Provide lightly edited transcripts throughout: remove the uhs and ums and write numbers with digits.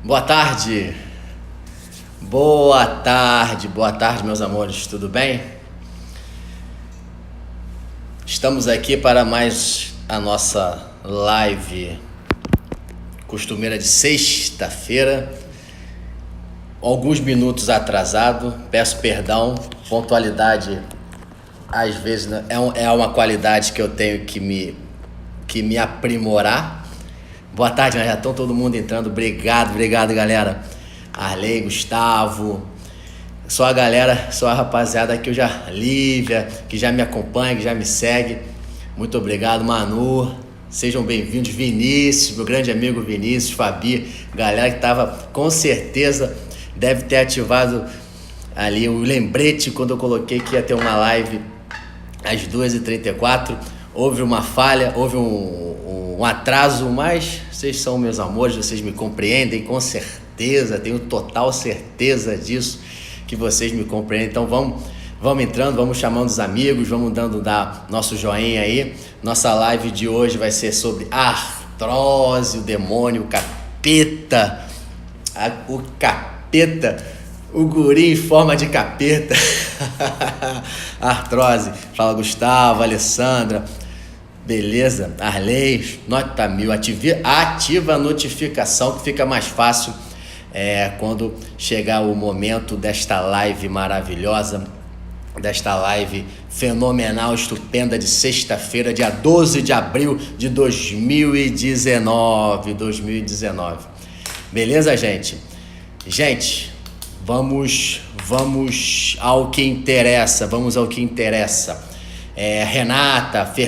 Boa tarde, meus amores, tudo bem? Estamos aqui para mais a nossa live costumeira de sexta-feira, alguns minutos atrasado, peço perdão, pontualidade às vezes é uma qualidade que eu tenho que me aprimorar. Boa tarde, já estão todo mundo entrando, obrigado galera, Arley, Gustavo, só a rapaziada aqui, Lívia, que já me acompanha, que já me segue, muito obrigado, Manu, sejam bem-vindos, Vinícius, meu grande amigo Vinícius, Fabi, galera que tava, com certeza, deve ter ativado ali o lembrete quando eu coloquei que ia ter uma live às 2h34, houve uma falha, houve um atraso, mas vocês são meus amores, vocês me compreendem com certeza, tenho total certeza disso, que vocês me compreendem. Então vamos entrando, vamos chamando os amigos, vamos dar nosso joinha aí. Nossa live de hoje vai ser sobre artrose, o demônio, o capeta, o guri em forma de capeta. Artrose. Fala, Gustavo, Alessandra. Beleza? Arley, nota 1000. Ativa a notificação que fica mais fácil quando chegar o momento desta live maravilhosa, desta live fenomenal, estupenda de sexta-feira, dia 12 de abril de 2019. Beleza, gente? Gente, vamos ao que interessa, Renata, Fê,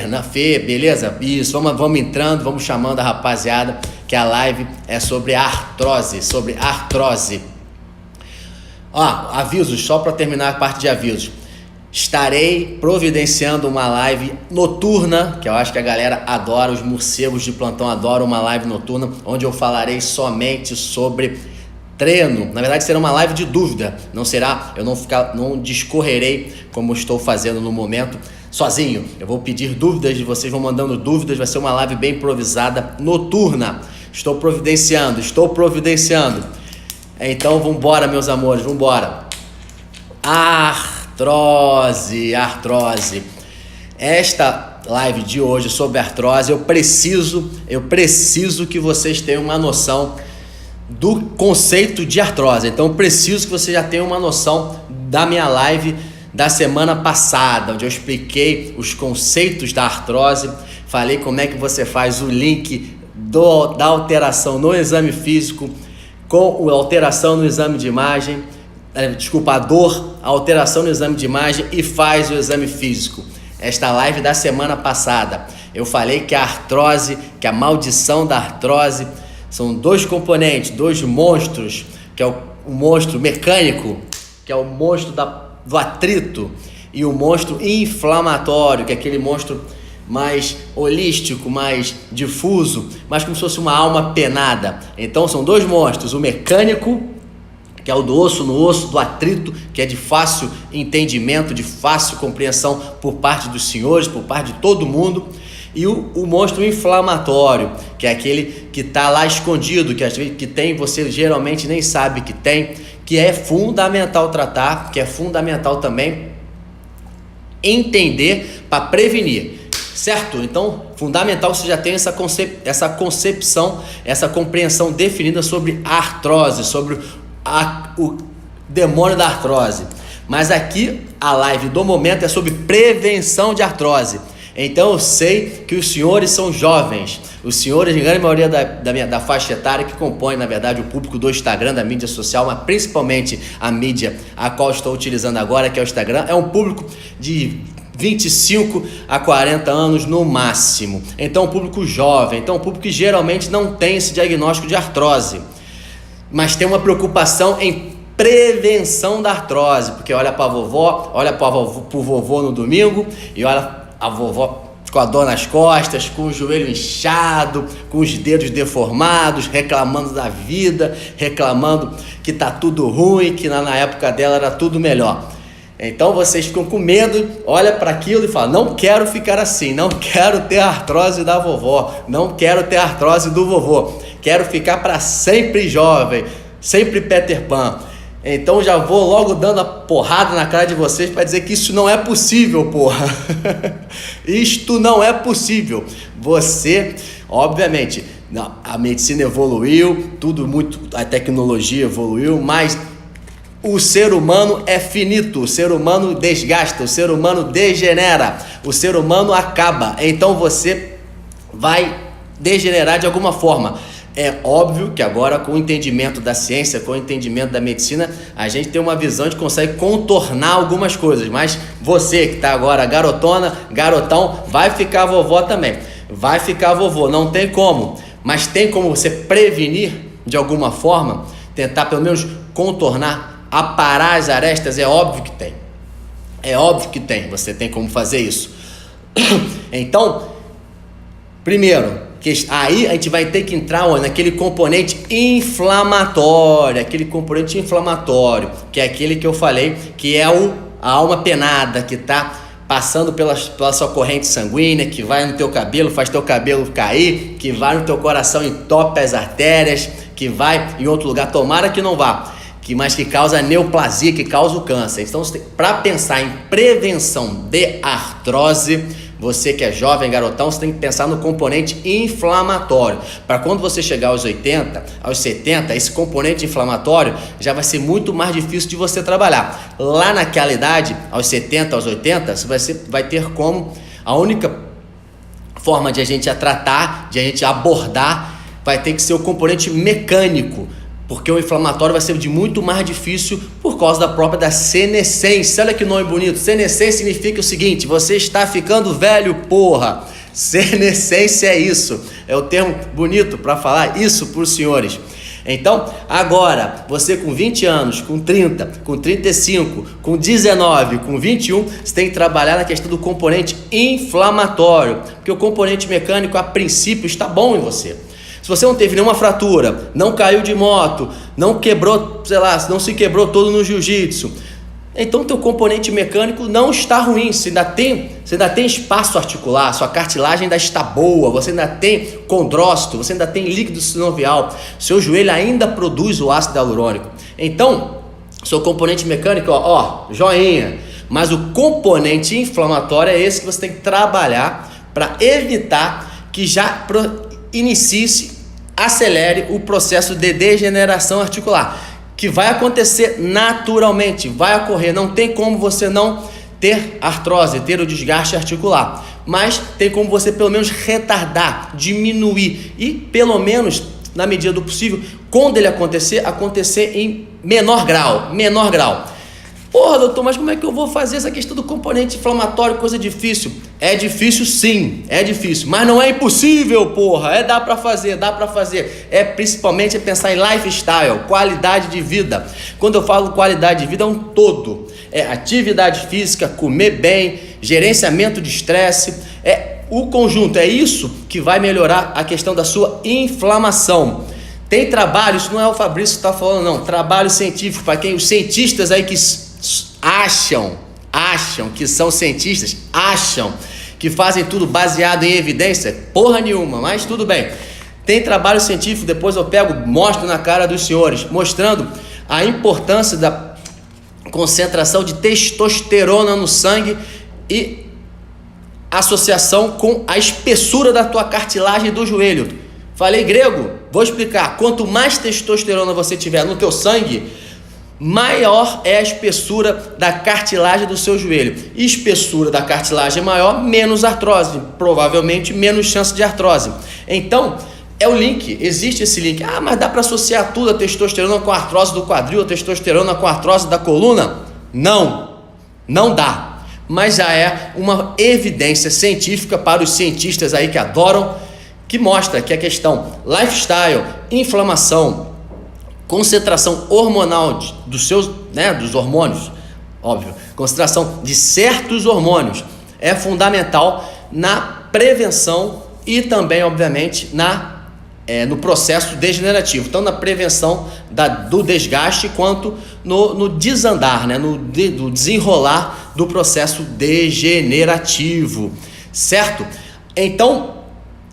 beleza? Isso, vamos entrando, vamos chamando a rapaziada, que a live é sobre artrose. Avisos, só para terminar a parte de avisos. Estarei providenciando uma live noturna, que eu acho que a galera adora, os morcegos de plantão adoram uma live noturna, onde eu falarei somente sobre treino. Na verdade será uma live de dúvida, não discorrerei como estou fazendo no momento sozinho. Eu vou pedir dúvidas de vocês, vão mandando dúvidas, vai ser uma live bem improvisada, noturna. Estou providenciando. Então vambora, meus amores, vambora. Artrose. Esta live de hoje sobre artrose, eu preciso que vocês tenham uma noção do conceito de artrose. Então eu preciso que você já tenha uma noção da minha live da semana passada, onde eu expliquei os conceitos da artrose, falei como é que você faz o link da alteração no exame físico com a alteração no exame de imagem, a alteração no exame de imagem e faz o exame físico. Esta live da semana passada, eu falei que a artrose, que a maldição da artrose, são dois componentes, dois monstros, que é o monstro mecânico, que é o monstro do atrito, e o monstro inflamatório, que é aquele monstro mais holístico, mais difuso, mais como se fosse uma alma penada. Então são dois monstros, o mecânico, que é o do osso no osso, do atrito, que é de fácil entendimento, de fácil compreensão por parte dos senhores, por parte de todo mundo, e o monstro inflamatório, que é aquele que está lá escondido, que tem, você geralmente nem sabe que tem, que é fundamental tratar, que é fundamental também entender para prevenir, certo? Então, fundamental que você já tenha essa concepção, essa compreensão definida sobre a artrose, sobre o demônio da artrose. Mas aqui a live do momento é sobre prevenção de artrose. Então eu sei que os senhores são jovens, os senhores, em grande maioria da faixa etária, que compõe, na verdade, o público do Instagram, da mídia social, mas principalmente a mídia a qual estou utilizando agora, que é o Instagram, é um público de 25 a 40 anos no máximo. Então, um público jovem, então um público que geralmente não tem esse diagnóstico de artrose, mas tem uma preocupação em prevenção da artrose, porque olha para a vovó, olha para o vovô no domingo e olha a vovó com a dor nas costas, com o joelho inchado, com os dedos deformados, reclamando da vida, reclamando que tá tudo ruim, que na época dela era tudo melhor. Então vocês ficam com medo, olha para aquilo e falam: não quero ficar assim, não quero ter a artrose da vovó, não quero ter a artrose do vovô. quero ficar para sempre jovem, sempre Peter Pan. Então já vou logo dando a porrada na cara de vocês para dizer que isso não é possível, porra. Isto não é possível. Você, obviamente, a medicina evoluiu, a tecnologia evoluiu, mas o ser humano é finito, o ser humano desgasta, o ser humano degenera, o ser humano acaba. Então você vai degenerar de alguma forma. É óbvio que agora, com o entendimento da ciência, com o entendimento da medicina, a gente tem uma visão de consegue contornar algumas coisas, mas você que está agora garotona, garotão, vai ficar vovó também, vai ficar vovô, não tem como, mas tem como você prevenir de alguma forma, tentar pelo menos contornar, aparar as arestas. É óbvio que tem, você tem como fazer isso. Então, primeiro, aí a gente vai ter que entrar naquele componente inflamatório, que é aquele que eu falei, que é a alma penada, que está passando pela sua corrente sanguínea, que vai no teu cabelo, faz teu cabelo cair, que vai no teu coração, entope as artérias, que vai em outro lugar, tomara que não vá, mas que causa neoplasia, que causa o câncer. Então, para pensar em prevenção de artrose, você que é jovem, garotão, você tem que pensar no componente inflamatório. Para quando você chegar aos 80, aos 70, esse componente inflamatório já vai ser muito mais difícil de você trabalhar. Lá naquela idade, aos 70, aos 80, você vai ter como, a única forma de a gente tratar, de a gente abordar, vai ter que ser o componente mecânico, porque o inflamatório vai ser de muito mais difícil por causa da senescência. Olha que nome bonito. Senescência significa o seguinte: você está ficando velho, porra. Senescência é isso. É o termo bonito para falar isso para os senhores. Então, agora, você com 20 anos, com 30, com 35, com 19, com 21, você tem que trabalhar na questão do componente inflamatório, porque o componente mecânico, a princípio, está bom em você. Se você não teve nenhuma fratura, não caiu de moto, não quebrou, não se quebrou todo no jiu-jitsu, então teu componente mecânico não está ruim, você ainda tem espaço articular, sua cartilagem ainda está boa, você ainda tem condrócito, você ainda tem líquido sinovial, seu joelho ainda produz o ácido hialurônico. Então, seu componente mecânico, joinha, mas o componente inflamatório é esse que você tem que trabalhar para evitar que já acelere o processo de degeneração articular, que vai acontecer naturalmente, vai ocorrer, não tem como você não ter artrose, ter o desgaste articular, mas tem como você pelo menos retardar, diminuir e pelo menos, na medida do possível, quando ele acontecer em menor grau. Porra, doutor, mas como é que eu vou fazer essa questão do componente inflamatório, coisa difícil? É difícil sim, mas não é impossível, porra, dá pra fazer, principalmente pensar em lifestyle, qualidade de vida. Quando eu falo qualidade de vida é um todo, é atividade física, comer bem, gerenciamento de estresse, o conjunto, é isso que vai melhorar a questão da sua inflamação. Tem trabalho, isso não é o Fabrício que está falando não, trabalho científico, para quem os cientistas aí que acham que são cientistas, acham que fazem tudo baseado em evidência, porra nenhuma, mas tudo bem. Tem trabalho científico, depois eu mostro na cara dos senhores, mostrando a importância da concentração de testosterona no sangue e associação com a espessura da tua cartilagem do joelho. Falei grego? Vou explicar. Quanto mais testosterona você tiver no teu sangue, maior é a espessura da cartilagem do seu joelho. Espessura da cartilagem maior, menos artrose, provavelmente menos chance de artrose. Então, é o link, existe esse link. Mas dá para associar tudo, a testosterona com a artrose do quadril, a testosterona com a artrose da coluna? Não dá. Mas já é uma evidência científica para os cientistas aí que adoram, que mostra que a questão lifestyle, inflamação, concentração hormonal dos hormônios, óbvio, concentração de certos hormônios é fundamental na prevenção e também, obviamente, no processo degenerativo, tanto na prevenção do desgaste quanto no desandar, no desenrolar do processo degenerativo, certo? Então,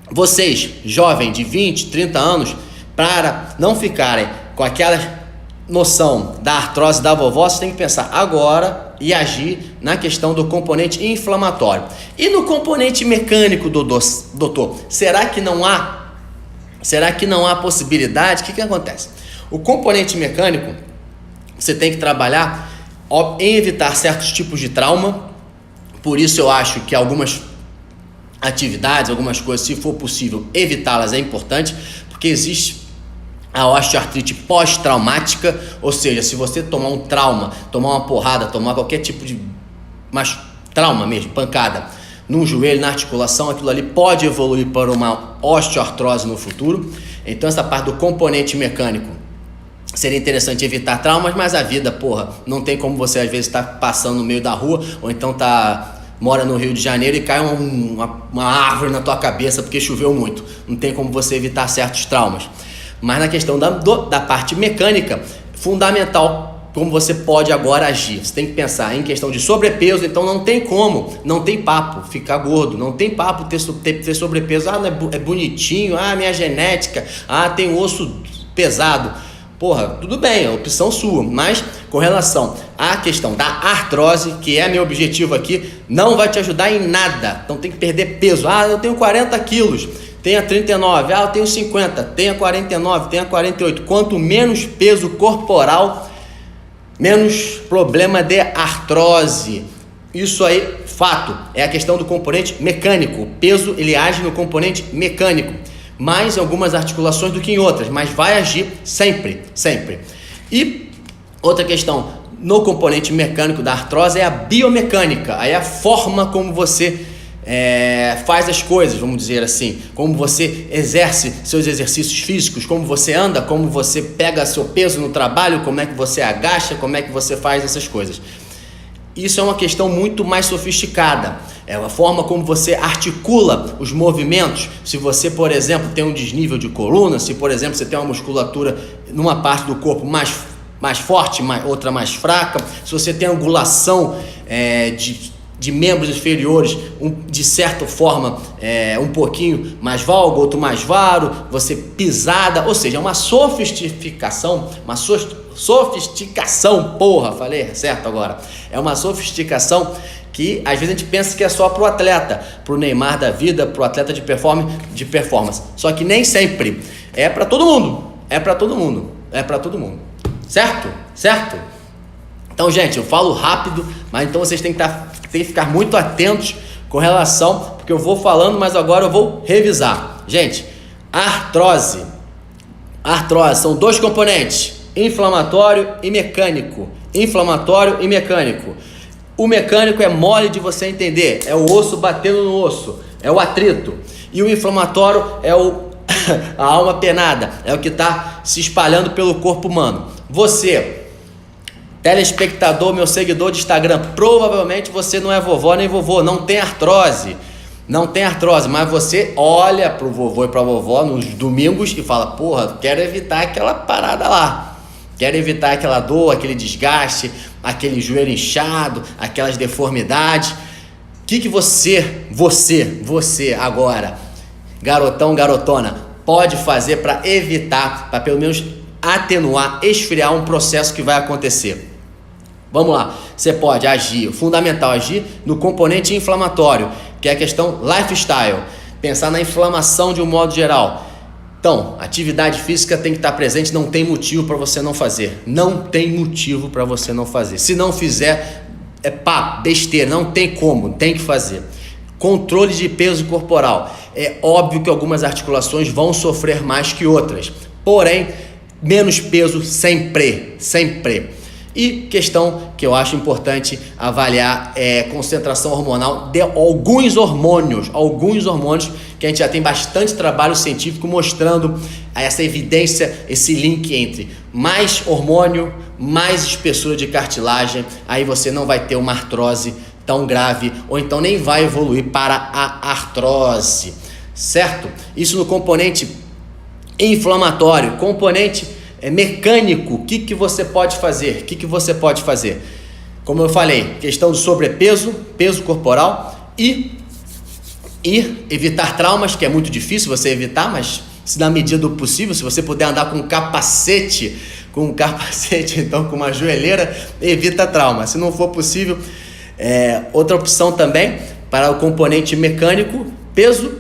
vocês, jovens de 20, 30 anos, para não ficarem com aquela noção da artrose da vovó, você tem que pensar agora e agir na questão do componente inflamatório. E no componente mecânico, doutor, será que não há possibilidade? O que acontece? O componente mecânico, você tem que trabalhar em evitar certos tipos de trauma. Por isso eu acho que algumas atividades, algumas coisas, se for possível, evitá-las é importante, porque existe a osteoartrite pós-traumática, ou seja, se você tomar um trauma, tomar uma porrada, tomar qualquer tipo de trauma mesmo, pancada, num joelho, na articulação, aquilo ali pode evoluir para uma osteoartrose no futuro. Então essa parte do componente mecânico seria interessante evitar traumas, mas a vida, não tem como você às vezes estar passando no meio da rua, ou então mora no Rio de Janeiro e cai uma árvore na tua cabeça porque choveu muito. Não tem como você evitar certos traumas. Mas na questão da parte mecânica, fundamental como você pode agora agir. Você tem que pensar em questão de sobrepeso, então não tem papo ficar gordo, não tem papo ter sobrepeso. É bonitinho, minha genética, tem osso pesado. Tudo bem, é opção sua, mas com relação à questão da artrose, que é meu objetivo aqui, não vai te ajudar em nada. Então tem que perder peso. Eu tenho 40 quilos, tenha 39, eu tenho 50, tenha 49, tenha 48. Quanto menos peso corporal, menos problema de artrose. Isso aí, fato, é a questão do componente mecânico. O peso, ele age no componente mecânico, mais em algumas articulações do que em outras, mas vai agir sempre. E outra questão no componente mecânico da artrose é a biomecânica, aí é a forma como você faz as coisas, vamos dizer assim, como você exerce seus exercícios físicos, como você anda, como você pega seu peso no trabalho, como é que você agacha, como é que você faz essas coisas. Isso é uma questão muito mais sofisticada, é a forma como você articula os movimentos. Se você, por exemplo, tem um desnível de coluna, se, por exemplo, você tem uma musculatura numa parte do corpo mais forte, outra mais fraca, se você tem angulação de membros inferiores, de certa forma, um pouquinho mais valgo, outro mais varo, você pisada, ou seja, é uma sofisticação, falei certo agora, é uma sofisticação que às vezes a gente pensa que é só pro atleta, pro Neymar da vida, pro atleta de performance, só que nem sempre, é para todo mundo, certo? Então, gente, eu falo rápido, mas então vocês têm que ficar muito atentos com relação, porque eu vou falando, mas agora eu vou revisar. Gente, artrose são dois componentes, inflamatório e mecânico. O mecânico é mole de você entender, é o osso batendo no osso, é o atrito. E o inflamatório é a alma penada, é o que está se espalhando pelo corpo humano. Você, telespectador, meu seguidor de Instagram, provavelmente você não é vovó nem vovô, não tem artrose, mas você olha pro vovô e pra vovó nos domingos e fala, quero evitar aquela parada lá, quero evitar aquela dor, aquele desgaste, aquele joelho inchado, aquelas deformidades. O que você agora, garotão, garotona, pode fazer para evitar, para pelo menos atenuar, esfriar um processo que vai acontecer? Vamos lá, você pode agir, fundamental agir no componente inflamatório, que é a questão lifestyle, pensar na inflamação de um modo geral. Então, atividade física tem que estar presente, não tem motivo para você não fazer, se não fizer, besteira, não tem como, tem que fazer. Controle de peso corporal, é óbvio que algumas articulações vão sofrer mais que outras, porém, menos peso sempre. E questão que eu acho importante avaliar é concentração hormonal de alguns hormônios que a gente já tem bastante trabalho científico mostrando essa evidência, esse link entre mais hormônio, mais espessura de cartilagem, aí você não vai ter uma artrose tão grave, ou então nem vai evoluir para a artrose, certo? Isso no componente inflamatório. Componente mecânico, o que você pode fazer? Como eu falei, questão do sobrepeso, peso corporal e evitar traumas, que é muito difícil você evitar, mas se na medida do possível, se você puder andar com um capacete, então com uma joelheira, evita trauma. Se não for possível, outra opção também para o componente mecânico, peso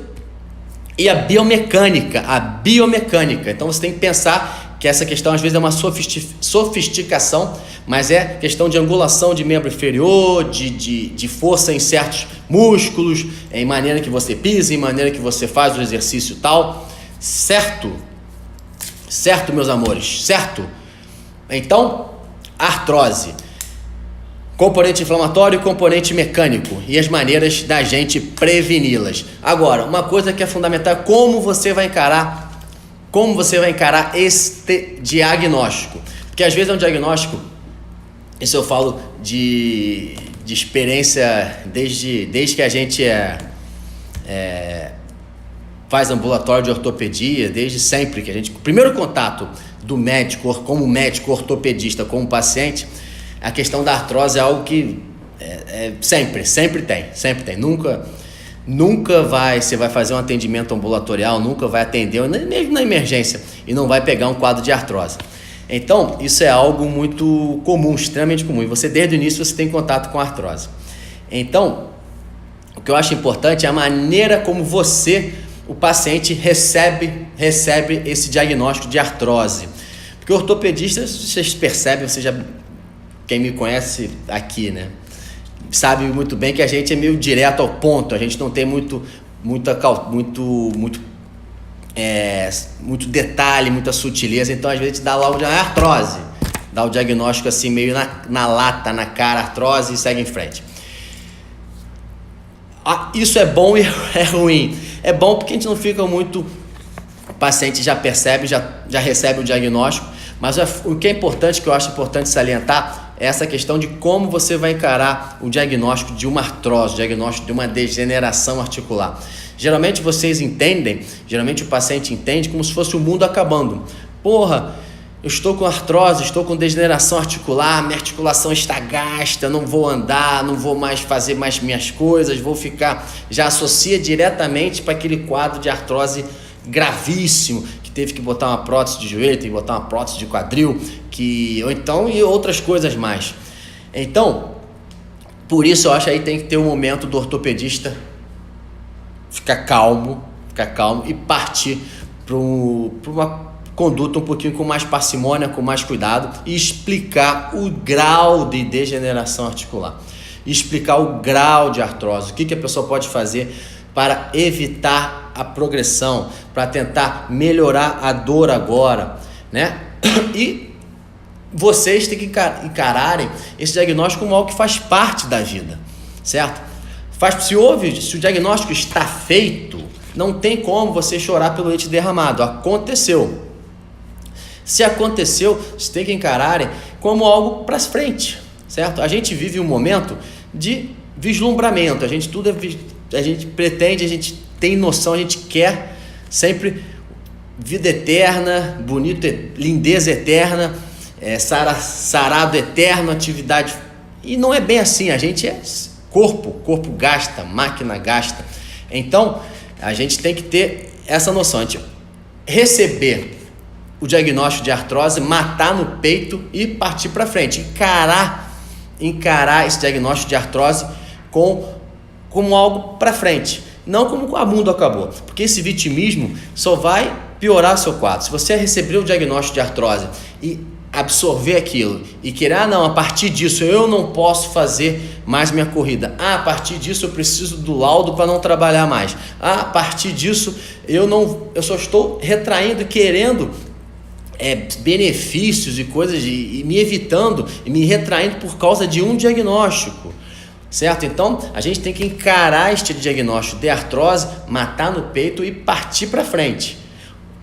e a biomecânica. Então você tem que pensar que essa questão às vezes é uma sofisticação, mas é questão de angulação de membro inferior, de força em certos músculos, em maneira que você pisa, em maneira que você faz o exercício e tal. Certo, meus amores, certo? Então, artrose, componente inflamatório e componente mecânico, e as maneiras da gente preveni-las. Agora, uma coisa que é fundamental é como você vai encarar este diagnóstico. Porque às vezes é um diagnóstico, isso eu falo de experiência desde que a gente faz ambulatório de ortopedia, desde sempre que o primeiro contato do médico, como médico ortopedista com o paciente, a questão da artrose é algo que sempre tem. Nunca você vai fazer um atendimento ambulatorial, nunca vai atender, mesmo na emergência, e não vai pegar um quadro de artrose. Então, isso é algo muito comum, extremamente comum, e você desde o início você tem contato com a artrose. Então, o que eu acho importante é a maneira como o paciente recebe esse diagnóstico de artrose. Porque o ortopedista, vocês percebem, quem me conhece aqui, né, sabe muito bem que a gente é meio direto ao ponto, a gente não tem muito detalhe, muita sutileza, então às vezes a gente dá logo artrose, dá o diagnóstico assim meio na lata, na cara, artrose, e segue em frente. Isso é bom e é ruim. É bom porque a gente não fica muito, o paciente já percebe, já recebe o diagnóstico, mas o que é importante, que eu acho importante salientar, é essa questão de como você vai encarar o diagnóstico de uma artrose, o diagnóstico de uma degeneração articular. Geralmente o paciente entende como se fosse o mundo acabando. Porra, eu estou com artrose, estou com degeneração articular, minha articulação está gasta, não vou andar, não vou mais fazer mais minhas coisas, já associa diretamente para aquele quadro de artrose gravíssimo, que teve que botar uma prótese de joelho, tem que botar uma prótese de quadril, e outras coisas mais. Então, por isso eu acho aí tem que ter um momento do ortopedista ficar calmo e partir para uma conduta um pouquinho com mais parcimônia, com mais cuidado, e explicar o grau de degeneração articular, explicar o grau de artrose, o que a pessoa pode fazer para evitar a progressão, para tentar melhorar a dor agora, né? E vocês têm que encararem esse diagnóstico como algo que faz parte da vida, certo? Se o diagnóstico está feito, não tem como você chorar pelo leite derramado. Aconteceu. Se aconteceu, você tem que encararem como algo para frente, certo? A gente vive um momento de vislumbramento, a gente pretende, a gente tem noção, a gente quer sempre vida eterna, bonito, lindeza eterna, sarado eterno, atividade, e não é bem assim. A gente é corpo gasta, máquina gasta. Então a gente tem que ter essa noção, a gente receber o diagnóstico de artrose, matar no peito e partir para frente, encarar esse diagnóstico de artrose como algo para frente, não como o mundo acabou, porque esse vitimismo só vai piorar seu quadro. Se você receber o diagnóstico de artrose e absorver aquilo e querer, não, a partir disso eu não posso fazer mais minha corrida, a partir disso eu preciso do laudo para não trabalhar mais, a partir disso eu só estou retraindo e querendo benefícios e coisas, e me evitando e me retraindo por causa de um diagnóstico, certo? Então a gente tem que encarar este diagnóstico de artrose, matar no peito e partir para frente.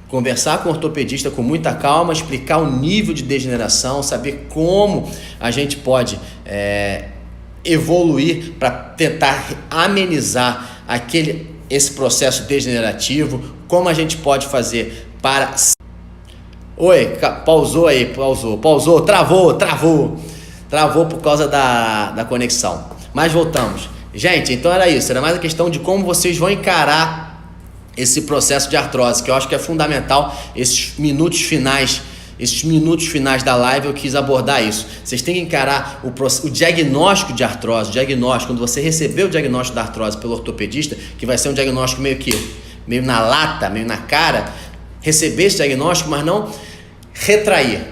Conversar com o ortopedista com muita calma, explicar o nível de degeneração, saber como a gente pode evoluir para tentar amenizar esse processo degenerativo, como a gente pode fazer para... Oi, pausou, travou por causa da conexão, mas voltamos. Gente, então era isso, era mais a questão de como vocês vão encarar esse processo de artrose, que eu acho que é fundamental. Esses minutos finais da live eu quis abordar isso. Vocês têm que encarar o diagnóstico de artrose, quando você receber o diagnóstico da artrose pelo ortopedista, que vai ser um diagnóstico meio na lata, meio na cara, receber esse diagnóstico, mas não retrair,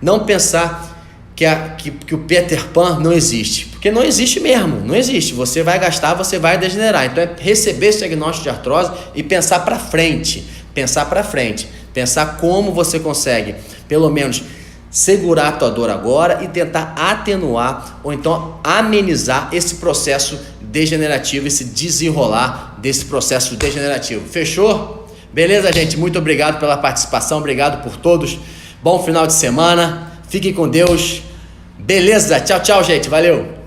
não pensar que o Peter Pan não existe, porque não existe mesmo, não existe. Você vai gastar, você vai degenerar. Então é receber esse diagnóstico de artrose e pensar para frente, pensar como você consegue, pelo menos, segurar a tua dor agora e tentar atenuar ou então amenizar esse processo degenerativo, esse desenrolar desse processo degenerativo. Fechou? Beleza, gente? Muito obrigado pela participação, obrigado por todos. Bom final de semana, fiquem com Deus. Beleza? Tchau, tchau, gente. Valeu!